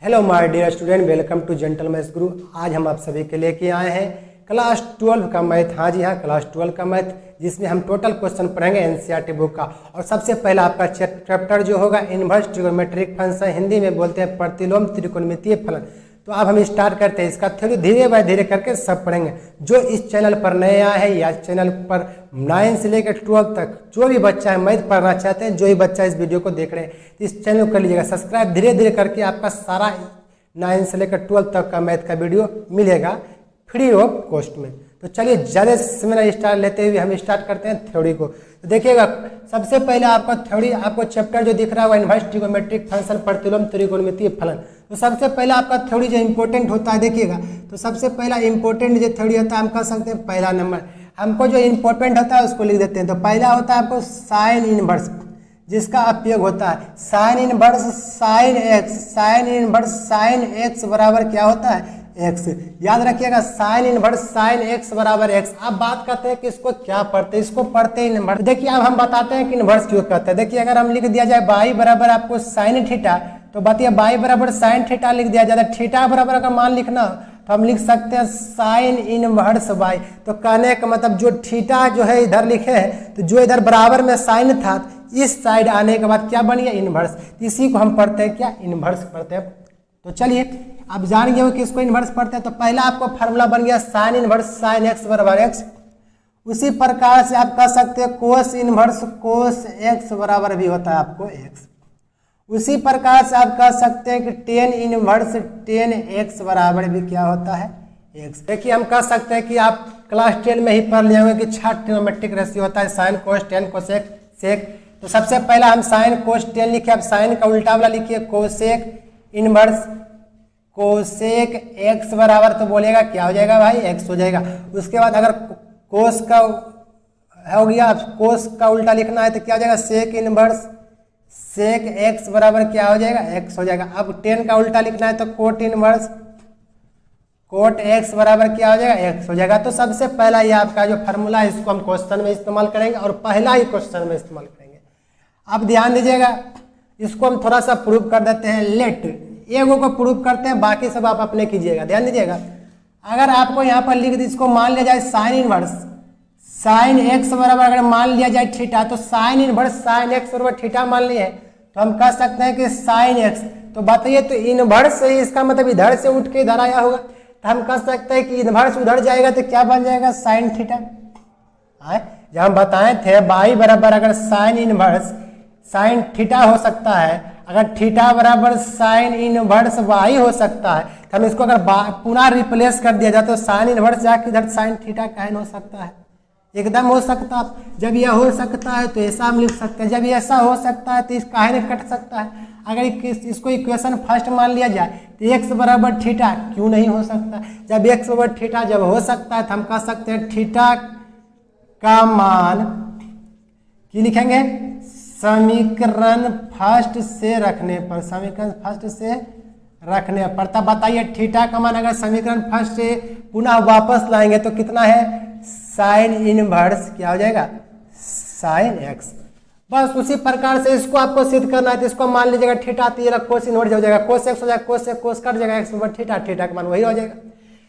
Hello my dear student, welcome to gentle maths guru. आज हम आप सभी के लेके आए हैं क्लास 12 का मैथ। हाँ जी हाँ, क्लास 12 का मैथ, जिसमें हम टोटल क्वेश्चन पढ़ेंगे एनसीईआरटी बुक का। और सबसे पहला आपका चैप्टर जो होगा इनवर्स ट्रिगोनोमेट्रिक फंक्शन, हिंदी में बोलते हैं प्रतिलोम त्रिकोणमितीय फलन। तो अब हम स्टार्ट करते हैं इसका थ्योरी, धीरे बाय धीरे करके सब पढ़ेंगे। जो इस चैनल पर नए आए हैं या चैनल पर 9 से लेकर 12 तक जो भी बच्चा है मैथ पढ़ना चाहते हैं, जो भी बच्चा इस वीडियो को देख रहे हैं, तो इस चैनल को कर लीजिएगा सब्सक्राइब। धीरे धीरे करके आपका सारा 9 से लेकर 12 तक का मैथ का वीडियो मिलेगा फ्री ऑफ कॉस्ट में। तो चलिए ज़्यादा समय स्टार्ट लेते हुए हम स्टार्ट करते हैं थ्योरी को। तो देखिएगा, सबसे पहले आपका थ्योरी, आपको चैप्टर जो दिख रहा है इनवर्स ट्रिगोनोमेट्रिक फंक्शन प्रतिलोम त्रिकोणमितीय फलन। तो सबसे पहला आपका थ्योरी जो इंपॉर्टेंट होता है, देखिएगा, तो सबसे पहला इंपॉर्टेंट जो थ्योरी होता है हम कह सकते हैं पहला नंबर। हमको जो इंपॉर्टेंट होता है उसको लिख देते हैं। तो पहला होता है आपको साइन इनवर्स, जिसका उपयोग होता है sine inverse sine x. Sine inverse sine x बराबर क्या होता है? एक्स। याद रखिएगा, साइन इनवर्स साइन एक्स बराबर एक्स। अब बात करते हैं कि इसको क्या पढ़ते हैं, इसको पढ़ते हैं इनवर्स। देखिए अब हम बताते हैं कि इनवर्स क्यों कहते हैं। देखिए अगर हम लिख दिया जाए बाई बराबर आपको साइन थीटा, तो बताइए बाई बराबर साइन थीटा लिख दिया जाए, थीटा बराबर अगर मान लिखना तो हम लिख सकते हैं साइन इनवर्स बाई। तो कहने का मतलब जो थीटा जो है इधर लिखे हैं, तो जो इधर बराबर में साइन था, इस साइड आने के बाद क्या बन गया? इनवर्स। इसी को हम पढ़ते हैं क्या? इनवर्स पढ़ते हैं। तो चलिए आप जान गए हो कि इसको इनवर्स पढ़ते हैं। तो पहला आपको फार्मूला बन गया साइन इनवर्स साइन एक्स बराबर एक्स। उसी प्रकार से आप कह सकते हैं कोस इनवर्स कोस एक्स बराबर भी होता है आपको एक्स। उसी प्रकार से आप कह सकते हैं कि टेन इनवर्स टेन एक्स बराबर भी क्या होता है? एक्स। देखिए हम कह सकते हैं कि आप क्लास 10 में ही पढ़ लिए होंगे कि 6 ट्रिग्नोमेट्रिक रेशियो होता है, sine cos tan cosec sec. तो सबसे पहला हम साइन कोस टेन लिखे, अब साइन का उल्टा वाला लिखिए कोसेक इनवर्स कोसेक एक्स बराबर, तो बोलेगा क्या हो जाएगा भाई? एक्स हो जाएगा। उसके बाद अगर कोस का हो गया, अब कोस का उल्टा लिखना है तो क्या हो जाएगा? सेक इनवर्स सेक एक्स बराबर क्या हो जाएगा? एक्स हो जाएगा। अब टेन का उल्टा लिखना है तो कोट इनवर्स कोट एक्स बराबर क्या हो जाएगा? एक्स हो जाएगा। तो सबसे पहला ये आपका जो फार्मूला है, इसको हम क्वेश्चन में इस्तेमाल करेंगे और पहला ही क्वेश्चन में इस्तेमाल करेंगे। अब ध्यान दीजिएगा, इसको हम थोड़ा सा प्रूव कर देते हैं। लेट एगो को प्रूव करते हैं, बाकी सब आप अपने कीजिएगा। ध्यान दीजिएगा, अगर आपको यहाँ पर लिख दी, इसको मान लिया जाए साइन इनवर्स साइन एक्स बराबर अगर मान लिया जाए थीटा, तो साइन इनवर्स साइन एक्स बराबर थीटा मान लिए तो हम कह सकते हैं कि साइन एक्स। तो बताइए, तो इनवर्स से इसका मतलब इधर से उठ के इधर आया होगा, तो हम कह सकते हैं कि इनवर्स उधर जाएगा तो क्या बन जाएगा? Sine theta. जब हम बताए थे बाई बराबर अगर साइन इनवर्स साइन थीटा हो सकता है, अगर थीटा बराबर साइन इनवर्स वाई हो सकता है, तो हम इसको अगर पुनः रिप्लेस कर दिया जाए तो साइन इनवर्स जाके इधर साइन थीटा काहे हो सकता है? एकदम हो सकता है। जब यह हो सकता है तो ऐसा हम लिख सकते हैं, जब ऐसा हो सकता है तो इस काहे नहीं कट सकता है? अगर इसको इक्वेशन फर्स्ट मान लिया जाए तो एक्स बराबर थीटा क्यों नहीं हो सकता? जब एक्स बराबर थीटा जब हो सकता है तो हम कह सकते हैं थीटा का मान क्या लिखेंगे? समीकरण फर्स्ट से रखने पर, समीकरण फर्स्ट से रखने पर। तब बताइए थीटा का मान अगर समीकरण फर्स्ट से पुनः वापस लाएंगे तो कितना है? साइन इनवर्स क्या हो जाएगा? Sine x. बस उसी प्रकार से इसको आपको सिद्ध करना है, तो इसको मान लीजिएगा थीटा, तो ये कोस इनवर्स हो जाएगा, कोस एक्स हो जाएगा, कोस से कोस कट जाएगा, एक्स बराबर थीटा, थीटा का मान वही हो जाएगा।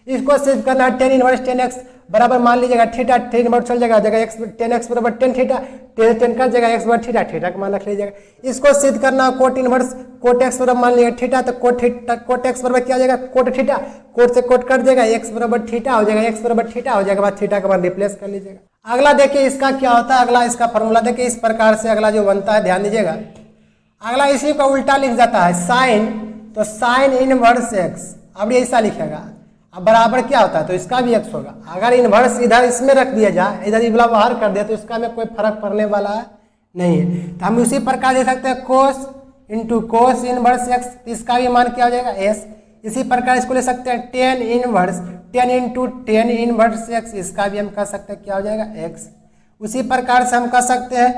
इसको सिद्ध करना है टेन इनवर्स टेन एक्स बराबर मान लीजिएगा थीटा, टेन इनवर्स चल जाएगा, जगह एक्स टेन एक्स बराबर टेन थीटा, टेन टेन कर जाएगा, एक्स बराबर थीटा, थीटा का मान रख लीजिएगा। इसको सिद्ध करना है कोट इनवर्स कोट एक्स बराबर मान लीजिएगा थीटा, तो कोट एक्स बराबर क्या हो जाएगा? कोट थीटा, कोट से कोट कट जाएगा, एक्स बराबर थीटा हो जाएगा, एक्स बराबर थीटा हो जाएगा, बाद थीटा का मान रिप्लेस कर लीजिएगा। अगला देखिए इसका क्या होता है, अगला इसका फॉर्मूला देखिए इस प्रकार से अगला जो बनता है, ध्यान दीजिएगा। अगला इसी का उल्टा लिख जाता है साइन, तो साइन इनवर्स एक्स, अब ऐसा लिखेगा। अब बराबर क्या होता है? तो इसका भी एक्स होगा। अगर इनवर्स इधर इसमें रख दिया जाए, इधर इबला बाहर कर दिया, तो इसका में कोई फर्क पड़ने वाला नहीं है। तो हम उसी प्रकार दे सकते हैं कोस इंटू कोस इनवर्स एक्स, इसका भी मान क्या हो जाएगा? एस। इसी प्रकार इसको ले सकते हैं tan inverse tan into ten inverse x, इसका भी हम कह सकते हैं क्या हो जाएगा? एक्स। उसी प्रकार से हम कह सकते हैं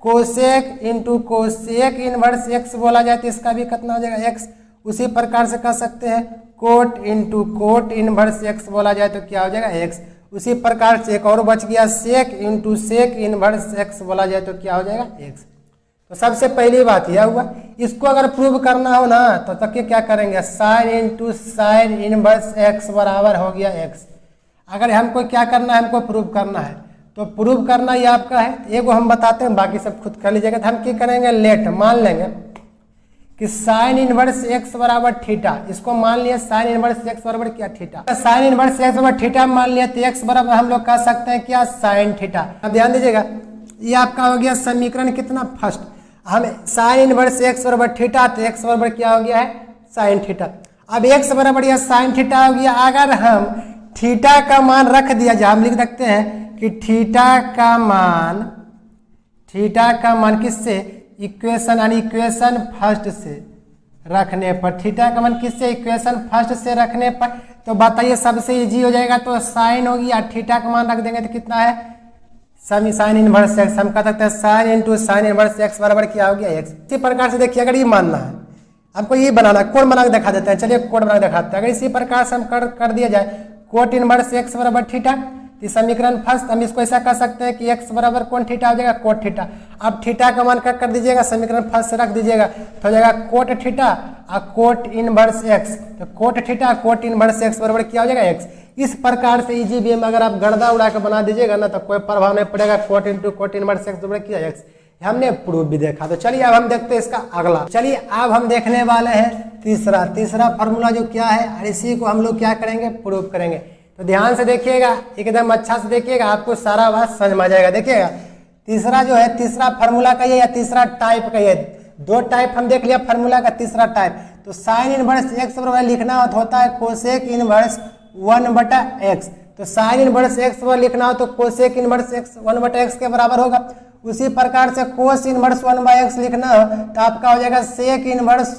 cosec into cosec inverse x बोला जाए तो इसका भी कितना हो जाएगा? एक्स। उसी प्रकार से कह सकते हैं cot into cot inverse x बोला जाए तो क्या हो जाएगा? एक्स। उसी प्रकार से एक और बच गया सेक इंटू सेक इनवर्स एक्स बोला जाए तो क्या हो जाएगा? एक्स। तो सबसे पहली बात यह हुआ। इसको अगर प्रूव करना हो ना तो तक क्या करेंगे, sine into sine inverse x बराबर हो गया एक्स। अगर हमको क्या करना है, हमको प्रूव करना है, तो प्रूव करना ये आपका है। एगो हम बताते हैं, बाकी सब खुद कर लीजिएगा। तो हम क्या करेंगे, लेट मान लेंगे कि साइन इनवर्स एक्स बराबर थीटा। इसको मान लिया साइन इनवर्स एक्स बराबर क्या, थीटा। साइन इनवर्स एक्स बराबर थीटा मान लिया तो एक्स बराबर हम लोग कह सकते हैं क्या, साइन थीटा। अब ध्यान दीजिएगा, ये आपका हो गया समीकरण कितना, फर्स्ट। हम साइन इनवर्स एक्स बराबर थीटा, तो एक्स बराबर क्या हो गया है, साइन थीटा। अब एक्स बराबर या साइन थीटा हो गया। अगर हम थीटा का मान रख दिया जाए, हम लिख सकते हैं कि थीटा का मान किससे, इक्वेशन यानी इक्वेशन फर्स्ट से रखने पर, थीटा का मान किससे, इक्वेशन फर्स्ट से रखने पर। तो बताइए सबसे इजी हो जाएगा। तो साइन होगी और थीटा का मान रख देंगे तो कितना है, साइन इनवर्स एक्स। हम कह सकते हैं sine into sine inverse x बराबर क्या हो गया, एक्स। इसी प्रकार से देखिए, अगर ये मानना है हमको, ये बनाना, कोड बना के दिखा देते हैं। चलिए कोड बना के दिखाते हैं। अगर इसी प्रकार से हम कर दिया जाए, कोट इनवर्स एक्स बराबर थीटा, तो समीकरण फर्स्ट हम इसको ऐसा कर सकते हैं कि एक्स बराबर कौन थीटा हो जाएगा, कोट थीटा। अब थीटा का मान कर दीजिएगा, समीकरण फर्स्ट से रख दीजिएगा, तो हो जाएगा कोट थीटा और कोट इनवर्स एक्स। तो cot theta coat inverse x बराबर क्या हो जाएगा, एक्स। इस प्रकार से इजी वे में अगर आप गणदा उड़ा के बना दीजिएगा ना तो कोई प्रभाव नहीं पड़ेगा। Cot into cot inverse x बराबर क्या, एक्स। हमने प्रूफ भी देखा। तो चलिए अब हम देखते हैं इसका अगला। चलिए अब हम देखने वाले हैं तीसरा फॉर्मूला जो क्या है, और इसी को हम लोग क्या करेंगे, प्रूफ करेंगे। तो ध्यान से देखिएगा, एकदम अच्छा से देखिएगा, आपको सारा बात समझ में आ जाएगा। देखिएगा तीसरा जो है, तीसरा फार्मूला का ये या तीसरा टाइप का ये, दो टाइप हम देख लिया फार्मूला का। तीसरा टाइप तो साइन इनवर्स एक्स बराबर लिखना होता है कोसेक इनवर्स 1/x। तो साइन इनवर्स एक्स बराबर लिखना हो तो कोसेक इनवर्स एक्स 1/x के बराबर होगा। उसी प्रकार से कोस इनवर्स 1/x लिखना हो तो आपका हो जाएगा सेक इनवर्स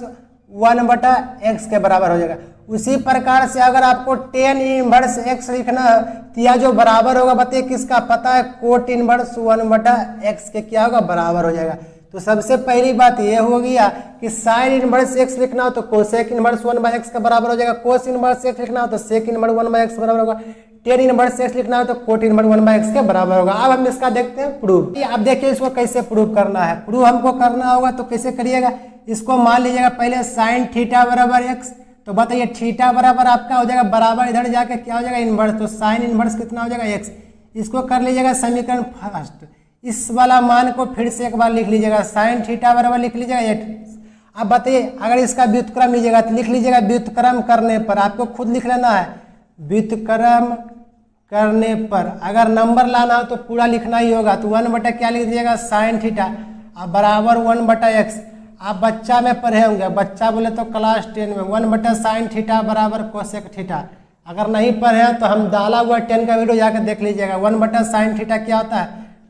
1/x के बराबर हो जाएगा। उसी प्रकार से अगर आपको टेन इनवर्स एक्स लिखना है तो यह जो बराबर होगा, बताइए किसका, पता है, कोट इनवर्स 1/x के क्या होगा, बराबर हो जाएगा। तो सबसे पहली बात यह हो गया कि साइन इनवर्स एक्स लिखना हो तो कोसेक इनवर्स 1/x का बराबर हो जाएगा। कोस इनवर्स एक्स लिखना हो तो सेक इनवर्स 1/x बराबर होगा। टेन इनवर्स एक्स लिखना हो तो कोट इनवर्स 1/x के बराबर होगा। अब हम इसका देखते हैं प्रूफ। अब देखिए इसको कैसे प्रूफ करना है। प्रूफ हमको करना होगा तो कैसे करिएगा, इसको मान लीजिएगा पहले साइन थीटा बराबर एक्स। तो बताइए थीटा बराबर आपका हो जाएगा बराबर, इधर जाके क्या हो जाएगा, इनवर्स। तो साइन इनवर्स कितना हो जाएगा, एक्स। इसको कर लीजिएगा समीकरण फर्स्ट। इस वाला मान को फिर से एक बार लिख लीजिएगा, साइन थीटा बराबर लिख लीजिएगा 8। अब बताइए अगर इसका व्युत्क्रम लीजिएगा तो लिख लीजिएगा, व्युत्क्रम करने पर आपको खुद लिख लेना है, व्युत्क्रम करने पर अगर नंबर लाना हो तो पूरा लिखना ही होगा। तो 1 क्या लिख दीजिएगा, साइन थीटा अब बराबर 1/x। आप बच्चा में पढ़े होंगे, बच्चा बोले तो क्लास 10 में 1 साइन थीटा बराबर कोसेक थीटा। अगर नहीं पढ़े हैं तो हम डाला हुआ 10 का वीडियो जाकर देख लीजिएगा। 1 साइन थीटा क्या होता है,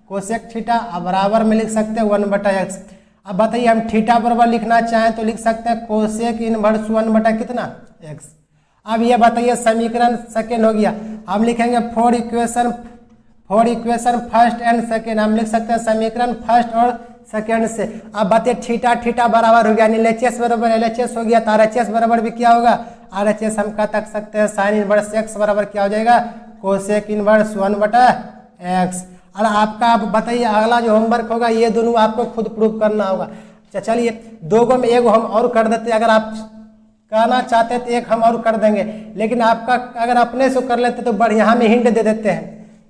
कोसेक थीटा। अब बराबर में लिख सकते हैं 1/x। अब बताइए हम थीटा बराबर लिखना चाहें तो लिख सकते हैं कोसेक इनवर्स 1 कितना, x। अब ये बताइए समीकरण सेकेंड हो गया। हम लिखेंगे for equation first and second. हम लिख सकते हैं समीकरण फर्स्ट और सेकेंड से। अब बताइए थीटा थीटा बराबर हो गया, LHS बराबर LHS हो गया, तो RHS बराबर भी क्या होगा, RHS हम कह सकते हैं साइन इनवर्स एक्स बराबर क्या हो जाएगा, कोसेक इनवर्स 1/x। और आपका अब बताइए अगला जो होमवर्क होगा, ये दोनों आपको खुद प्रूव करना होगा। चलिए दो गो में एगो हम और कर देते हैं, अगर आप कहना चाहते हैं तो एक हम और कर देंगे, लेकिन आपका अगर अपने से कर लेते तो बढ़िया। हम हिंट दे देते हैं,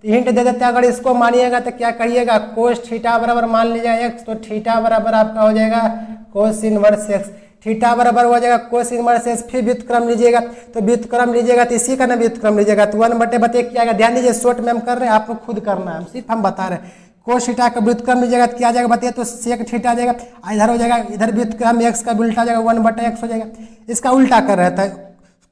तो हिंट दे देते हैं। अगर इसको मानिएगा तो क्या करिएगा, कोस थीटा बराबर मान लीजिएगा एक्स, तो थीटा बराबर आपका हो जाएगा कोस इनवर्स एक्स। थीटा बराबर हो जाएगा कोस इनवर्स एक्स। फिर व्युत्क्रम लीजिएगा, तो व्युत्क्रम लीजिएगा तो इसी का ना व्युत्क्रम लीजिएगा तो 1/बताइए क्या आएगा। ध्यान दीजिए, शॉर्ट में हम कर रहे हैं, आपको खुद करना है, सिर्फ हम बता रहे हैं। कोस थीटा का व्युत्क्रम लीजिएगा तो क्या आ जाएगा बताइए, तो सेक थीटा आ जाएगा। इधर हो जाएगा, इधर व्युत्क्रम एक्स का उल्टा हो जाएगा 1/x हो जाएगा। इसका उल्टा कर रहे थे,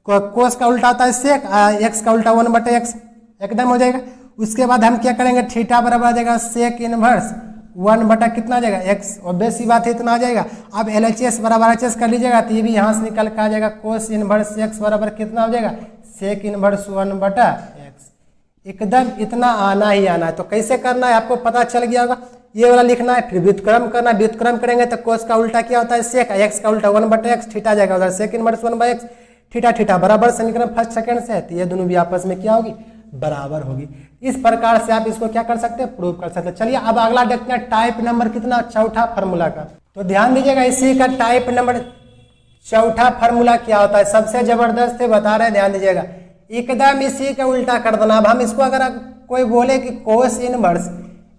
कोस का उल्टा होता है सेक, एक्स का उल्टा 1/x एकदम हो जाएगा। उसके बाद हम क्या करेंगे, थीटा बराबर आ जाएगा सेक इनवर्स 1 कितना आ जाएगा, एक्स। और बेसी बात है इतना आ जाएगा। अब LHS बराबर HS कर लीजिएगा तो ये भी यहाँ से निकल के आ जाएगा, कोस इनवर्स एक्स बराबर कितना हो जाएगा, सेक इनवर्स 1/x। एकदम इतना आना ही आना है। तो कैसे करना है आपको पता चल गया होगा। ये वाला लिखना है, फिर व्युत्क्रम करना है। व्युत्क्रम करेंगे तो कोस का उल्टा क्या होता है सेक, एक्स का उल्टा 1/x, थीटा जाएगा उधर sec inverse 1/x। Theta theta बराबर समीकरण फर्स्ट सेकंड से है, तो ये दोनों भी आपस में क्या होगी, बराबर होगी। इस प्रकार से आप इसको क्या कर सकते हैं, प्रूव कर सकते हैं। चलिए अब अगला देखते हैं टाइप नंबर कितना, चौथा फार्मूला का। तो ध्यान दीजिएगा इसी का टाइप नंबर चौथा फार्मूला क्या होता है, सबसे जबरदस्त है, बता रहे हैं, ध्यान दीजिएगा। एकदम इसी का उल्टा कर देना। अब हम इसको अगर कोई बोले कि कोस इनवर्स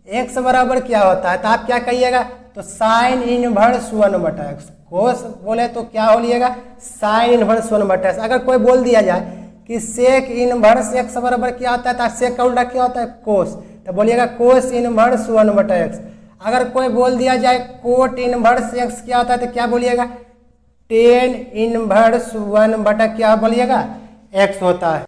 एक्स बराबर क्या होता है, तो आप क्या कहिएगा, तो साइन इनवर्स 1/x। कोस बोले तो क्या हो लिएगा, साइन इनवर्स 1/x। अगर कोई बोल दिया जाए कि सेक इनवर्स एक्स बराबर क्या होता है, तो सेक का उल्टा क्या होता है, कोस, तो बोलिएगा कोस इनवर्स 1/x। अगर कोई बोल दिया जाए कोट इनवर्स एक्स क्या होता है, तो क्या बोलिएगा, टेन इनवर्स 1/, क्या बोलिएगा, एक्स होता है।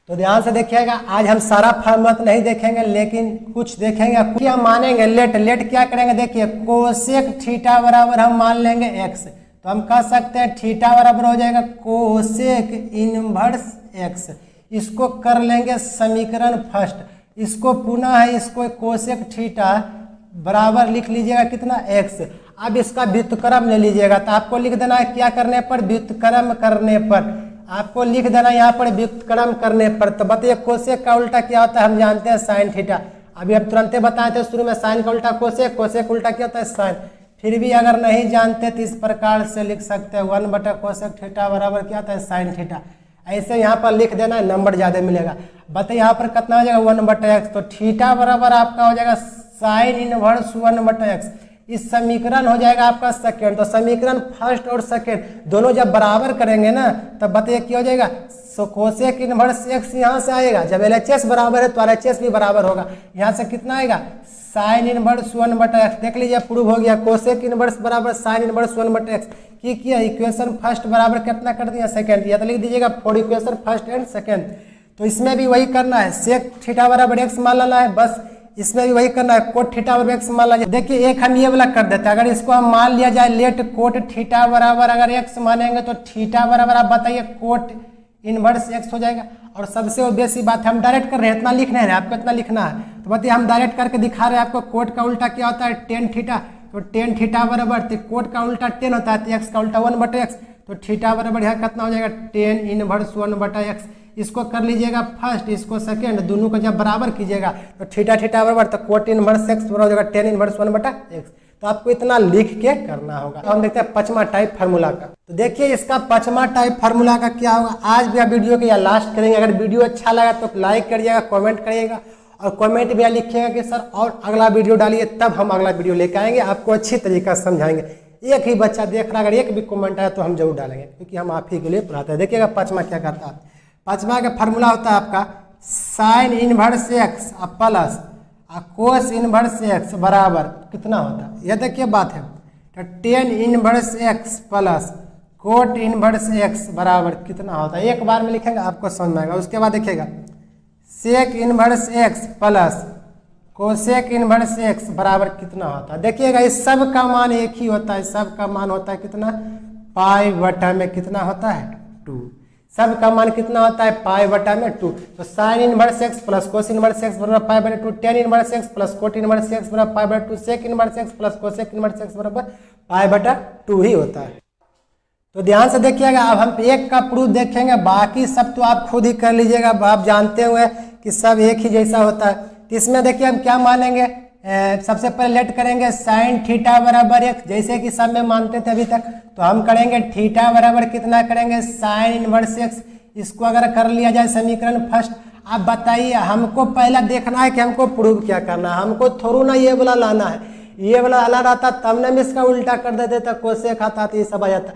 तो ध्यान से देखिएगा, आज हम सारा फार्मूला तो नहीं देखेंगे, लेकिन कुछ देखेंगे। क्या मानेंगे, लेट क्या करेंगे, देखिए कोसेक थीटा बराबर हम मान लेंगे एक्स, तो हम कह सकते हैं थीटा बराबर हो जाएगा कोसेक इनवर्स एक्स। इसको कर लेंगे समीकरण फर्स्ट, इसको पुनः है, इसको कोसेक थीटा बराबर लिख लीजिएगा कितना, एक्स। अब इसका व्युत्क्रम ले लीजिएगा, तो आपको लिख देना है क्या करने पर, व्युत्क्रम करने पर। आपको लिख देना यहाँ पर व्युत्क्रम करने पर। तो बताइए कोसेक का उल्टा क्या होता है, हम जानते हैं साइन थीटा। अभी अब तुरंत बताए थे शुरू में, साइन का उल्टा कोसेक, कोसेक उल्टा क्या होता है, साइन। फिर भी अगर नहीं जानते तो इस प्रकार से लिख सकते हैं 1/कोसेक थीटा बराबर क्या होता है, साइन थीटा। ऐसे यहाँ पर लिख देना है, नंबर ज्यादा मिलेगा। बताइए यहाँ पर कितना हो जाएगा, 1/x। तो थीटा बराबर आपका हो जाएगा साइन इनवर्स 1/x। इस समीकरण हो जाएगा आपका सेकेंड। तो समीकरण फर्स्ट और सेकेंड दोनों जब बराबर करेंगे ना, तब बताइए क्या हो जाएगा, सो कोसेक इनवर्स एक्स यहाँ से आएगा। जब LHS बराबर है तो RHS भी बराबर होगा। यहाँ से कितना आएगा, साइन इनवर्स 1/x। देख लीजिए प्रूव हो गया, कोसेक इनवर्स बराबर साइन इनवर्स 1/x। की किया, इक्वेशन फर्स्ट बराबर कितना कर दिया, सेकेंड। या तो लिख दीजिएगा for equation first and second. तो इसमें भी वही करना है, सेक थीटा बराबर एक्स मान लेना है, बस इसमें भी वही करना है, कोट थीटा बराबर एक्स मान लिया। देखिए एक हम ये वाला कर देते हैं, अगर इसको हम मान लिया जाए लेट कोट थीटा बराबर अगर एक्स मानेंगे, तो थीटा बराबर आप बताइए कोट इनवर्स एक्स हो जाएगा। और सबसे ऑब्वियस बात है, हम डायरेक्ट कर रहे हैं, इतना लिख नहीं रहे, आपको इतना लिखना है। तो बताइए हम डायरेक्ट करके दिखा रहे हैं आपको, कोट का उल्टा क्या होता है, टेन थीटा। तो टेन थीटा बराबर, तो कोट का उल्टा 10 होता है, तो एक्स का उल्टा 1/x। तो थीटा बराबर यहाँ कितना हो जाएगा, टेन इनवर्स 1/x। इसको कर लीजिएगा फर्स्ट, इसको सेकेंड, दोनों को जब बराबर कीजिएगा तो थीटा थीटा बराबर, तो कोट इनवर्स एक्स बराबर हो जाएगा टेन इनवर्स 1/x। तो आपको इतना लिख के करना होगा। तो हम देखते हैं पांचवा टाइप फार्मूला का। तो देखिए इसका पांचवा टाइप फार्मूला का क्या होगा, आज भी आप वीडियो के या लास्ट करेंगे। अगर वीडियो अच्छा लगा तो लाइक करिएगा, कमेंट करिएगा, और कमेंट में लिखिएगा कि सर और अगला वीडियो डालिए, तब हम अगला वीडियो लेकर आएंगे, आपको अच्छी तरीका से समझाएंगे। एक ही बच्चा देख रहा, अगर एक भी कमेंट आया तो हम जरूर डालेंगे, क्योंकि हम आप ही के लिए पढ़ाते हैं। देखिएगा पांचवा क्या करता है, पांचवा का फार्मूला होता है आपका sign inverse x plus cos inverse x बराबर कितना होता है, यह देखिए बात है। तो ten inverse x plus cot inverse x बराबर कितना होता है, एक बार में लिखेंगे आपको समझ में आएगा। उसके बाद देखिएगा sec inverse x plus cosec inverse x बराबर कितना होता है। देखिएगा इस सब का मान एक ही होता है, सब का मान होता है कितना, पाई बटा में कितना होता है, 2। सब का मान कितना होता है, पाई बटा में 2। तो sine inverse x plus cos inverse x बराबर पाई बटा 2, tan inverse x plus cot inverse x बराबर पाई बटा 2, sec inverse x plus cosec inverse x बराबर पाई बटा 2 ही होता है। तो ध्यान से देखिएगा, अब हम एक का प्रूफ देखेंगे, बाकी सब तो आप खुद ही कर लीजिएगा, आप जानते हुए कि सब एक ही जैसा होता है। तो इसमें देखिए हम क्या मानेंगे, सबसे पहले लेट करेंगे साइन थीटा बराबर एक्स, जैसे कि सब में मानते थे अभी तक। तो हम करेंगे थीटा बराबर कितना करेंगे, साइन इनवर्स एक्स। इसको अगर कर लिया जाए समीकरण फर्स्ट, आप बताइए हमको पहला देखना है कि हमको प्रूव क्या करना है, हमको थोड़ा ना ये वाला लाना है। ये वाला अलग आता तब ना मैं इसका उल्टा कर देते था, कोसेक आता तो ये सब आ जाता,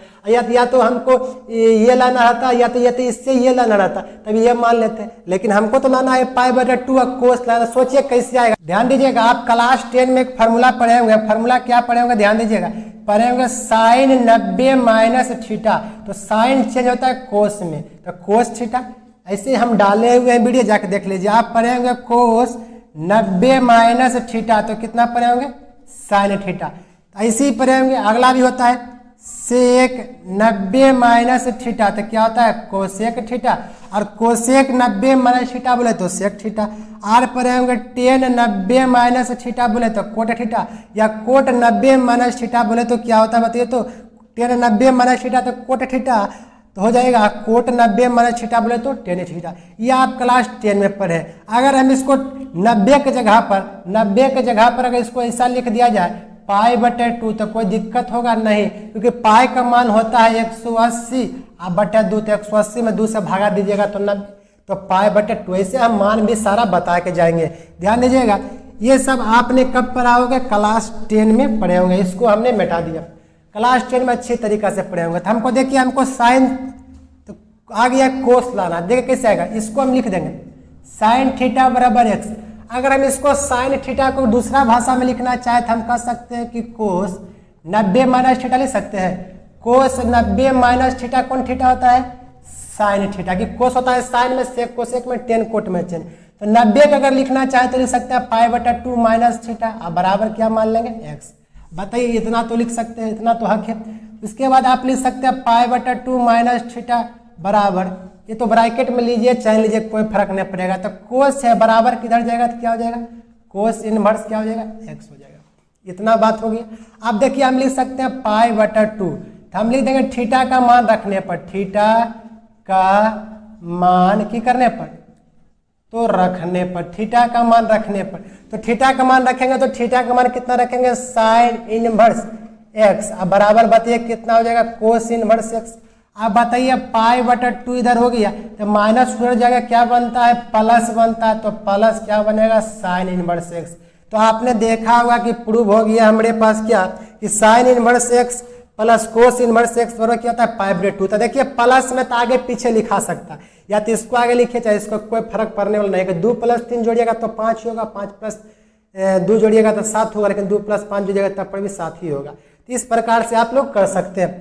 या तो हमको ये लाना रहता, या तो इससे ये लाना रहता, तब ये मान लेते। लेकिन हमको तो लाना है पाई बटा 2 कोस लाना। सोचिए कैसे आएगा, ध्यान दीजिएगा। आप क्लास 10 में एक फार्मूला पढ़े होंगे, फार्मूला क्या पढ़े होंगे, ध्यान दीजिएगा, पढ़े होंगे साइन 90 माइनस थीटा। तो साइन चेंज होता है कोस में, तो कोस थीटा। ऐसे हम डाले हुए हैं, वीडियो जाके देख लीजिए। आप पढ़े होंगे कोस 90 माइनस थीटा, तो कितना पढ़े होंगे, साइन थीटा। ऐसे ही पढ़े होंगे, अगला भी होता है सेक 90 माइनस थीटा, तो क्या होता है, कोसेक थीटा। और कोसेक 90 माइनस थीटा बोले तो सेक थीटा। आर पढ़े होंगे टेन 90 माइनस थीटा बोले तो कोट थीटा, या कोट 90 माइनस थीटा बोले तो क्या होता है बताइए, तो टेन 90 माइनस थीटा तो कोट थीटा। तो हो जाएगा कोट 90 माइनस थीटा बोले तो टेन थीटा। ये आप क्लास 10 में पढ़े। अगर हम इसको 90 के जगह पर अगर इसको ऐसा लिख दिया जाए π/2 तो कोई दिक्कत होगा नहीं, क्योंकि पाई का मान होता है 180 अब बटे 2, तो 180 में 2 से भागा दीजिएगा तो 90, तो π/2। ऐसे हम मान भी सारा बता के जाएंगे। ध्यान दीजिएगा, ये सब आपने कब पढ़ा होगा? क्लास 10 में पढ़े होंगे। इसको हमने मिटा दिया, क्लास 10 में अच्छी तरीका से पढ़े होंगे। तो हमको देखिए, हमको साइन तो आ गया, कोस लाना। देखिए कैसे आएगा, इसको हम लिख देंगे साइन थीटा बराबर एक्स। अगर हम इसको साइन थीटा को दूसरा भाषा में लिखना चाहे तो हम कह सकते हैं कि कोस 90 माइनस थीटा लिख सकते हैं। कोस 90 माइनस थीटा कौन थीटा होता है? Sine theta. की कोस होता है साइन में सेक, कोसेक में टेन, कोट में टेन। तो 90 का अगर लिखना चाहे तो लिख सकते हैं π/2 माइनस थीटा। अब बराबर क्या मान लेंगे? एक्स। बताइए, इतना तो लिख सकते हैं, इतना तो हक है। इसके बाद आप लिख सकते हैं π/2 माइनस थीटा बराबर, ये तो ब्रैकेट में लीजिए चाहे लीजिए, कोई फर्क नहीं पड़ेगा। तो कोस है बराबर किधर जाएगा तो क्या हो जाएगा? कोस इनवर्स क्या हो जाएगा? एक्स हो जाएगा। इतना बात हो गया। अब देखिए, हम लिख सकते हैं π/2, तो हम लिख देंगे थीटा का मान रखने पर, थीटा का मान की करने पर तो रखने पर, थीटा का मान रखने पर। तो थीटा का मान रखेंगे तो थीटा का मान कितना रखेंगे? Sign inverse x. अब बराबर बताइए कितना हो जाएगा? कोस इनवर्स एक्स। अब बताइए π/2 इधर हो गया तो माइनस उधर जाएगा, क्या बनता है? प्लस बनता है। तो प्लस क्या बनेगा? Sign inverse x. तो आपने देखा होगा कि प्रूव हो गया हमारे पास क्या, कि sign inverse x plus cos inverse x बराबर क्या होता है? π/2। तो देखिए, प्लस में तो आगे पीछे लिखा सकता है, या तो इसको आगे लिखे चाहे इसको, कोई फर्क पड़ने वाला नहीं है। 2 + 3 जोड़िएगा तो 5 होगा, 5 + 2 जोड़िएगा तो 7 होगा, लेकिन 2 + 5 जोड़िएगा तब पर भी 7 ही होगा। तो इस प्रकार से आप लोग कर सकते हैं।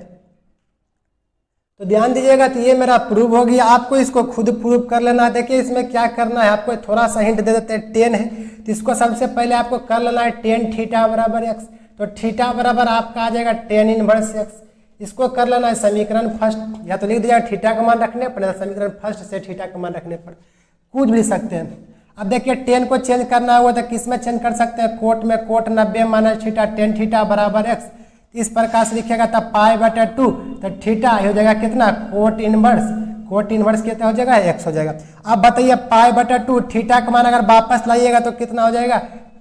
तो ध्यान दीजिएगा, तो ये मेरा प्रूव हो गया। आपको इसको खुद प्रूव कर लेना है। देखिए इसमें क्या करना है, आपको थोड़ा सा हिंट दे देते हैं। 10 है तो इसको सबसे पहले आपको कर लेना है tan थीटा बराबर एक्स। तो थीटा बराबर आपका आ जाएगा tan इनवर्स एक्स। इसको कर लेना है समीकरण फर्स्ट, या तो लिख दिया थीटा का मान रखने पर, समीकरण फर्स्ट से थीटा का मान रखने पर कुछ भी सकते हैं। अब देखिए, 10 को चेंज करना हुआ तो किस में चेंज कर सकते हैं? कोट में, cot 90 minus theta tan theta बराबर एक्स। इस प्रकार से लिखेगा तब π/2, तो थीटा हो जाएगा कितना? कोट इनवर्स कितना हो जाएगा? एक्स हो जाएगा। अब बताइए π/2 थीटा का मान अगर वापस लाइएगा तो कितना हो जाएगा?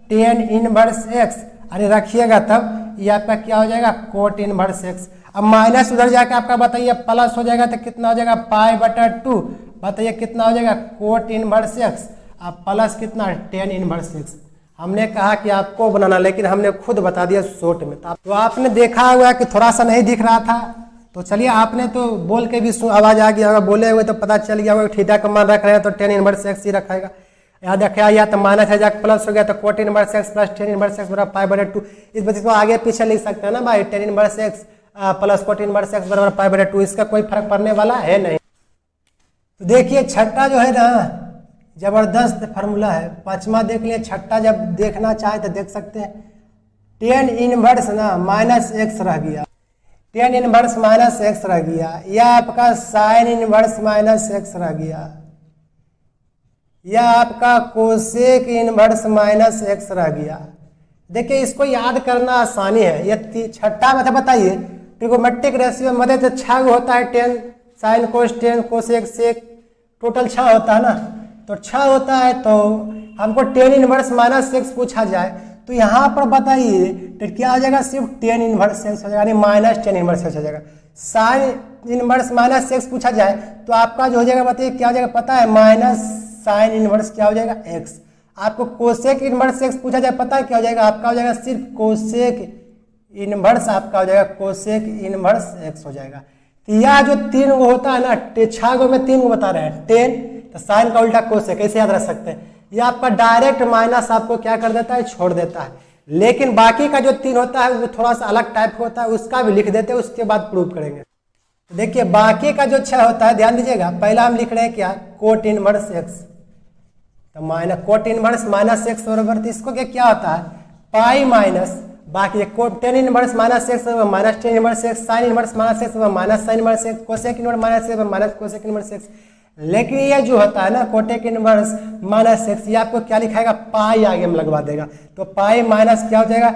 tan inverse x. अरे रखिएगा तब ये आपका क्या हो जाएगा? Coat inverse x. अब माइनस उधर जाकर आपका बताइए प्लस हो जाएगा तो कितना हो जाएगा? π/2 बताइए कितना हो जाएगा? Coat inverse x. अब प्लस कितना? tan inverse x. हमने कहा कि आपको बनाना, लेकिन हमने खुद बता दिया शॉर्ट में। तो आपने देखा हुआ कि थोड़ा सा नहीं दिख रहा था, तो चलिए आपने तो बोल के भी आवाज आ गया होगा, बोले हुए तो पता चल गया होगा थीटा का मान रख रहे हैं तो tan इनवर्स एक्स ही रखेगा। याद रखा, या तो माइनस है जाकर प्लस हो गया तो coat inverse x plus tan inverse x बराबर π/2। इस वजह से आगे पीछे लिख सकते हैं ना भाई, tan inverse x plus cot inverse x बराबर π/2। इसका कोई फर्क पड़ने वाला है नहीं। तो देखिए छठा जो है ना, जबरदस्त फार्मूला है। पांचवा देख लिए, छठा जब देखना चाहे तो देख सकते हैं। tan इनवर्स ना माइनस एक्स रह गया, tan इनवर्स माइनस एक्स रह गया, या आपका साइन इनवर्स माइनस एक्स रह गया, या आपका कोसेक इनवर्स माइनस एक्स रह गया। देखिए इसको याद करना आसानी है। ये छठा में था, बताइए ट्रिगोमेट्रिक रेशियो में मदद 6 होता है, tan sine cos tan cosec sec, total 6 होता है ना। तो 6 होता है, तो हमको tan इनवर्स माइनस एक्स पूछा जाए तो यहाँ पर बताइए तो क्या हो जाएगा? सिर्फ tan इनवर्स एक्स हो जाएगा, यानी माइनस tan इनवर्स एक्स हो जाएगा। साइन इनवर्स माइनस एक्स पूछा जाए तो आपका जो हो जाएगा बताइए क्या हो जाएगा? पता है, माइनस साइन इनवर्स क्या हो जाएगा? एक्स। आपको कोसेक इनवर्स एक्स पूछा जाए, पता है क्या हो जाएगा? आपका हो जाएगा सिर्फ कोसेक इनवर्स, आपका हो जाएगा कोसेक इनवर्स एक्स हो जाएगा। तो यह जो 3 गो होता है ना, 6 गो में 3 गो बता रहे हैं, tan तो साइन का उल्टा कोसेक, कैसे याद रख सकते हैं? ये आपका डायरेक्ट माइनस आपको क्या कर देता है? छोड़ देता है। लेकिन बाकी का जो 3 होता है वो थोड़ा सा अलग टाइप का होता है, उसका भी लिख देते हैं, उसके बाद प्रूव करेंगे। तो देखिए बाकी का जो 6 होता है, ध्यान दीजिएगा, पहला हम लिख रहे हैं क्या? Cot inverse x. तो minus cot inverse minus x बराबर, तो इसको क्या होता है? पाई माइनस बाकी cot tan inverse minus x minus tan inverse x, sine inverse minus x minus sine inverse x, cosec inverse minus x minus cosec inverse x. लेकिन ये जो होता है ना कोटेक इनवर्स माइनस एक्स, ये आपको क्या लिखाएगा? पाई आगे में लगवा देगा। तो पाई माइनस क्या हो जाएगा?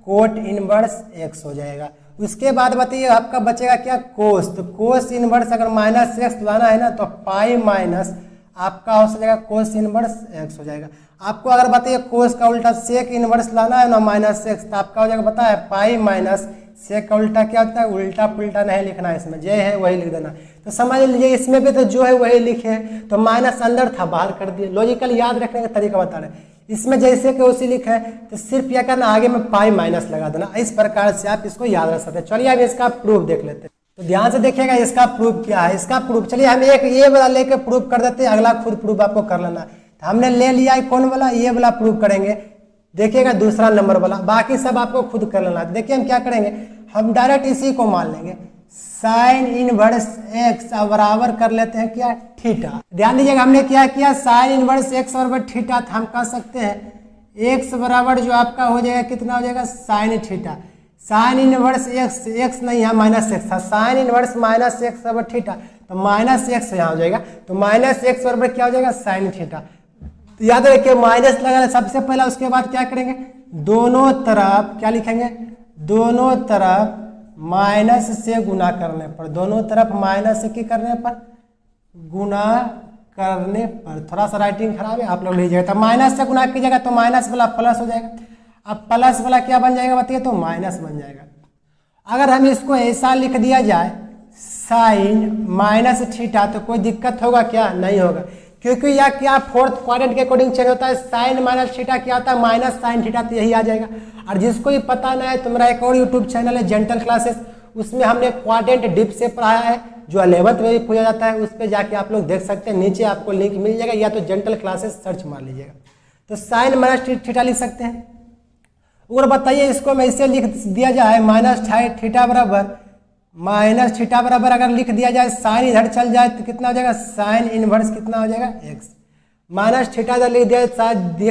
कोट इनवर्स एक्स हो जाएगा। उसके बाद बताइए आपका बचेगा क्या, कोस। तो कोस इनवर्स अगर माइनस एक्स लाना है ना तो पाई माइनस आपका हो जाएगा कोस इनवर्स एक्स हो जाएगा। आपको अगर बताइए कोस का उल्टा सेक इनवर्स लाना है ना माइनस एक्स, तो आपका हो जाएगा पता है पाई माइनस सेक का उल्टा क्या होता है, उल्टा पुल्टा नहीं लिखना है, इसमें जो है वही लिख देना। तो समझ लीजिए इसमें भी तो जो है वही लिखे, तो माइनस अंदर था बाहर कर दिए। लॉजिकल याद रखने का तरीका बता रहे हैं। इसमें जैसे कि उसी लिखा है तो सिर्फ क्या करना, आगे में पाई माइनस लगा देना। इस प्रकार से आप इसको याद रख सकते हैं। चलिए अब इसका प्रूफ देख लेते हैं। तो ध्यान से देखिएगा इसका प्रूफ क्या है। इसका प्रूफ चलिए हम एक ये वाला लेके प्रूफ कर देते हैं, अगला खुद प्रूफ आपको कर लेना है। तो हमने ले लिया है कौन वाला, ये वाला प्रूफ करेंगे। देखिएगा दूसरा नंबर वाला, बाकी सब आपको खुद कर लेना है। देखिए हम क्या करेंगे, हम डायरेक्ट इसी को मान लेंगे साइन इनवर्स एक्स बराबर कर लेते हैं क्या, थीटा। ध्यान दीजिएगा हमने क्या किया, साइन इनवर्स एक्स बराबर थीटा, हम कह सकते हैं एक्स बराबर जो आपका हो जाएगा कितना हो जाएगा, sine theta. Sign inverse x, x नहीं है माइनस एक्स था, साइन इनवर्स माइनस एक्स बराबर थीटा, तो माइनस एक्स यहाँ हो जाएगा। तो माइनस एक्स बराबर क्या हो जाएगा, साइन थीटा। तो याद रखिए माइनस लगाना सबसे पहला, उसके बाद क्या करेंगे, दोनों तरफ क्या लिखेंगे, दोनों तरफ माइनस से गुना करने पर, दोनों तरफ माइनस से करने पर, गुना करने पर। थोड़ा सा राइटिंग खराब है, आप लोग लीजिएगा। तो माइनस से गुना कीजिएगा तो माइनस वाला प्लस हो जाएगा। अब प्लस वाला क्या बन जाएगा बताइए, तो माइनस बन जाएगा। अगर हम इसको ऐसा लिख दिया जाए साइन माइनस थीटा, तो कोई दिक्कत होगा क्या, नहीं होगा, क्योंकि यह क्या फोर्थ क्वाड्रेंट के अकॉर्डिंग चेंज होता है। साइन माइनस थीटा क्या होता है, माइनस साइन थीटा, तो यही आ जाएगा। और जिसको भी पता ना है तो मेरा एक और यूट्यूब चैनल है जेंटल क्लासेस, उसमें हमने क्वाड्रेंट डिप से पढ़ाया है, जो 11th में भी पूछा जाता है। उस पर जाके आप लोग देख सकते हैं, नीचे आपको लिंक मिल जाएगा, या तो जेंटल क्लासेस सर्च मार लीजिएगा। तो साइन माइनस थीटा लिख सकते हैं। और बताइए इसको मैं इसे लिख दिया जाए माइनस थीटा बराबर, माइनस थीटा बराबर अगर लिख दिया जाए, साइन इधर चल जाए तो कितना हो जाएगा, साइन इनवर्स कितना हो जाएगा, एक्स। माइनस थीटा इधर लिख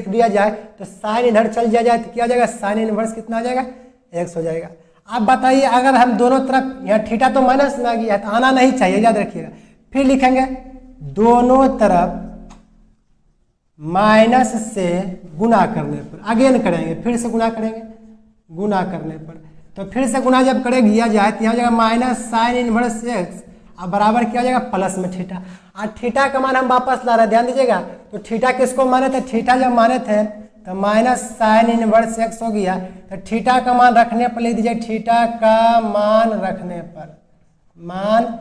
दिया जाए तो साइन इधर चल जाए तो क्या हो जाएगा, साइन इनवर्स कितना हो जाएगा, एक्स हो जाएगा। अब बताइए अगर हम दोनों तरफ, यहाँ थीटा तो माइनस में आ गया है तो आना नहीं चाहिए, याद रखिएगा। फिर लिखेंगे दोनों तरफ माइनस से गुना करने पर, अगेन करेंगे, फिर से गुना करेंगे, गुना करने पर। तो फिर से गुना जब करे दिया जाए तो यहाँ हो जाएगा माइनस साइन इनवर्स एक्स, अब बराबर क्या हो जाएगा, प्लस में थीटा। और थीटा का मान हम वापस ला रहे हैं, ध्यान दीजिएगा। तो थीटा किसको माने थे, थीटा जब माने थे तो माइनस साइन इनवर्स एक्स हो गया। तो थीटा का मान रखने पर लिख दीजिए, थीटा का मान रखने पर, मान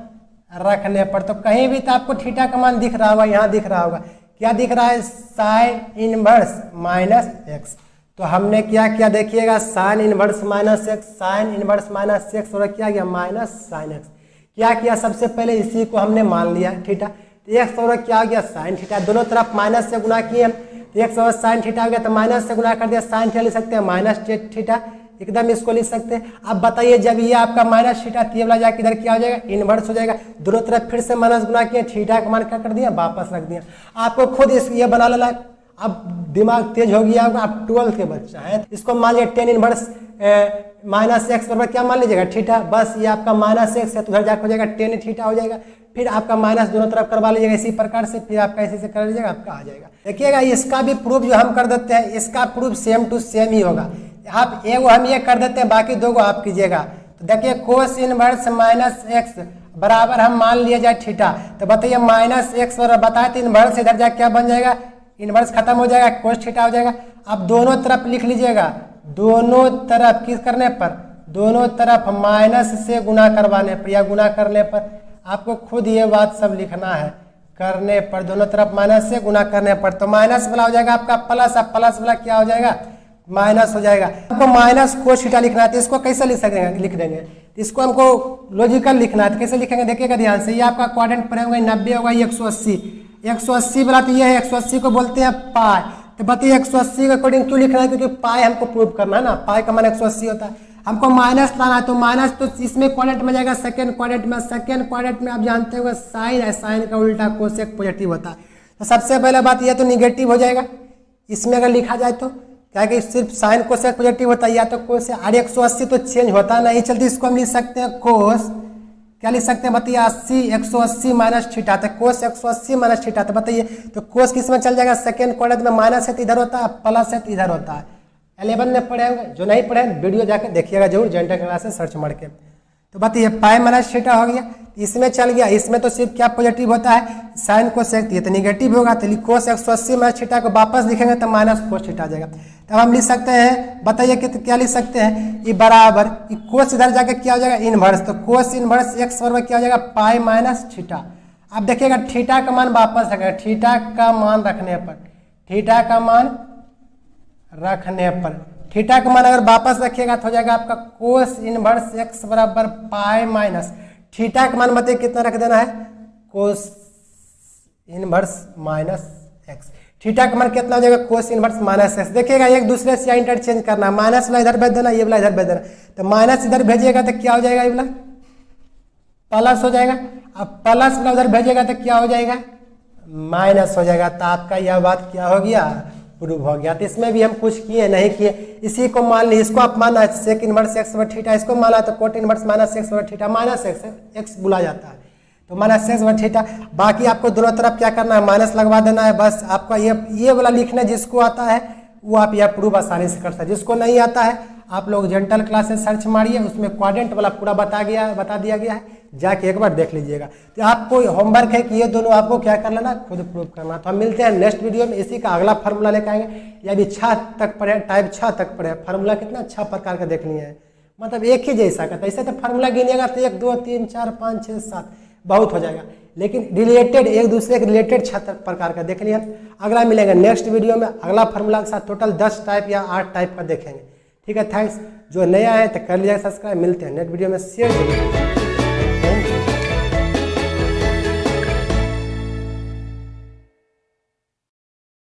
रखने पर। तो कहीं भी तो आपको थीटा का मान दिख रहा होगा, यहाँ दिख रहा होगा, क्या दिख रहा है, साइन इनवर्स माइनस एक्स। तो हमने क्या किया देखिएगा, sign inverse minus x, sine inverse minus x और क्या गया, माइनस साइन एक्स। क्या किया, सबसे पहले इसी को हमने मान लिया थीटा, तो एक्स और क्या हो गया, साइन थीटा। दोनों तरफ माइनस से गुना किए, तो एक्स और साइन थीटा हो गया, तो माइनस से गुना कर दिया, साइन थीटा लिख सकते हैं, माइनस थीटा एकदम इसको लिख सकते हैं। अब बताइए जब ये आपका माइनस थीटा ये वाला जाके इधर क्या हो जाएगा, इनवर्स हो जाएगा। दोनों तरफ फिर से माइनस गुना किया, थीटा का मान क्या कर दिया, वापस रख दिया। आपको खुद इस ये बना लेना, अब दिमाग तेज हो गया होगा, आप 12th के बच्चा है। इसको मान लिया टेन इनवर्स माइनस एक्स बराबर क्या मान लीजिएगा, थीटा। बस ये आपका माइनस एक्स है तो उधर जाकर हो जाएगा टेन थीटा हो जाएगा। फिर आपका माइनस दोनों तरफ करवा लीजिएगा इसी प्रकार से, फिर आपका ऐसे से कर लीजिएगा, आपका आ जाएगा। देखिएगा इसका भी प्रूफ जो हम कर देते हैं, इसका प्रूफ सेम टू सेम ही होगा। आप एगो हम ये कर देते हैं, बाकी दो गो आप कीजिएगा। तो देखिए कोस इनवर्स माइनस एक्स बराबर हम मान लिया जाए थीटा, तो बताइए माइनस एक्स और बताए तो इनवर्स इधर जाके क्या बन जाएगा, इनवर्स खत्म हो जाएगा, कोस थीटा हो जाएगा। अब दोनों तरफ लिख लीजिएगा, दोनों तरफ किस करने पर, दोनों तरफ माइनस से गुना करवाने पर या गुना करने पर। आपको खुद ये बात सब लिखना है, करने पर, दोनों तरफ माइनस से गुना करने पर। तो माइनस वाला हो जाएगा आपका प्लस, अब प्लस वाला क्या हो जाएगा, माइनस हो जाएगा। आपको माइनस कोस थीटा लिखना है तो इसको कैसे लिख सकेंगे, लिख देंगे। इसको हमको लॉजिकल लिखना है तो कैसे लिखेंगे, देखिएगा ध्यान से। ये आपका क्वाड्रेंट पर होगा 90 होगा, 180, 180 वाला तो ये है, 180 को बोलते हैं पाई। तो बताइए 180 के अकॉर्डिंग क्यों लिखना है, क्योंकि पाई हमको प्रूव करना है ना, पाई का मान 180 होता है। हमको माइनस लाना है तो माइनस तो इसमें क्वाड्रेंट में जाएगा, सेकंड क्वाड्रेंट में। सेकंड क्वाड्रेंट में आप जानते हो साइन है, साइन का उल्टा कोसेक पॉजिटिव होता है। तो सबसे पहले बात यह तो निगेटिव हो जाएगा इसमें अगर लिखा जाए तो, क्या कि सिर्फ साइन कोसेक पॉजिटिव होता है, या तो कोस। और 180 तो चेंज होता नहीं, चलते इसको हम लिख सकते हैं कोस, क्या लिख सकते हैं बताइए, 80 180 माइनस थीटा। तो कोस 180 माइनस थीटा, तो बताइए तो कोस किस में चल जाएगा, सेकंड क्वाड्रेंट में। माइनस है तो इधर होता है, प्लस है तो इधर होता है। 11 में पढ़े होंगे, जो नहीं पढ़े वीडियो जाकर देखिएगा जरूर, जेंटल क्लासेस सर्च मार के। तो बताइए पाई माइनस थीटा हो गया, इसमें चल गया, इसमें तो सिर्फ क्या पॉजिटिव होता है, साइन कोसेक, ये तो निगेटिव होगा, तो कोस 180 माइनस थीटा को वापस लिखेंगे तो माइनस कोस थीटा आ जाएगा। तब हम लिख सकते हैं, बताइए कि क्या लिख सकते हैं, ये बराबर ये कोस इधर जाके क्या हो जाएगा इनवर्स, तो कोस इनवर्स एक्स बराबर क्या हो जाएगा पाई माइनस थीटा। अब देखिएगा थीटा का मान वापस रखेगा, थीटा का मान रखने पर, थीटा का मान रखने पर, थीटा का मान अगर वापस रखिएगा तो हो जाएगा आपका कोस इनवर्स एक्स बराबर पाई माइनस थीटा का मान बताइए कितना रख देना है, cos inverse minus x. Theta का मान कितना हो जाएगा, कोस इनवर्स माइनस एक्स। देखिएगा एक दूसरे से इंटरचेंज करना, माइनस वाला इधर भेज देना, ये वाला इधर भेज देना, तो माइनस इधर भेजिएगा तो क्या हो जाएगा, ये वाला प्लस हो जाएगा, अब प्लस वाला उधर भेजिएगा तो क्या हो जाएगा, माइनस हो जाएगा। तो आपका यह बात क्या हो गया, प्रूव हो गया। तो इसमें भी हम कुछ किए नहीं किए, इसी को मान ली, इसको आप माना सेक इनवर्स एक्स बराबर थीटा, इसको माना तो कोट इनवर्स माइनस एक्स बराबर थीटा, माइनस एक्स बुला जाता है, तो माइनस एक्स बराबर थीटा। बाकी आपको दोनों तरफ क्या करना है, माइनस लगवा देना है, बस आपका ये वाला लिखना जिसको आता है वो आप यह प्रूव आसानी से कर सकते हैं। जिसको नहीं आता है आप लोग जेंटल क्लासेस सर्च मारिए, उसमें क्वाड्रेंट वाला पूरा बता दिया गया है, जाके एक बार देख लीजिएगा। तो आपको होमवर्क है कि ये दोनों आपको क्या कर लेना, खुद प्रूव करना। तो हम मिलते हैं नेक्स्ट वीडियो में, इसी का अगला फार्मूला लेकर आएंगे। ये अभी 6 तक पढ़े, टाइप 6 तक पढ़े, फार्मूला कितना 6 प्रकार का देख लिए हैं, मतलब एक ही जैसा का। ऐसे तो फार्मूला गिनिएगा तो 1 2 3 4 5 6 7 बहुत हो जाएगा, लेकिन रिलेटेड एक दूसरे के रिलेटेड 6 प्रकार का देख लिया। अगला मिलेगा नेक्स्ट वीडियो में अगला फार्मूला के साथ, टोटल 10 टाइप या 8 टाइप का देखेंगे। ठीक है, थैंक्स। जो नया है तो कर लिया सब्सक्राइब, मिलते हैं नेक्स्ट वीडियो में, शेयर करिए।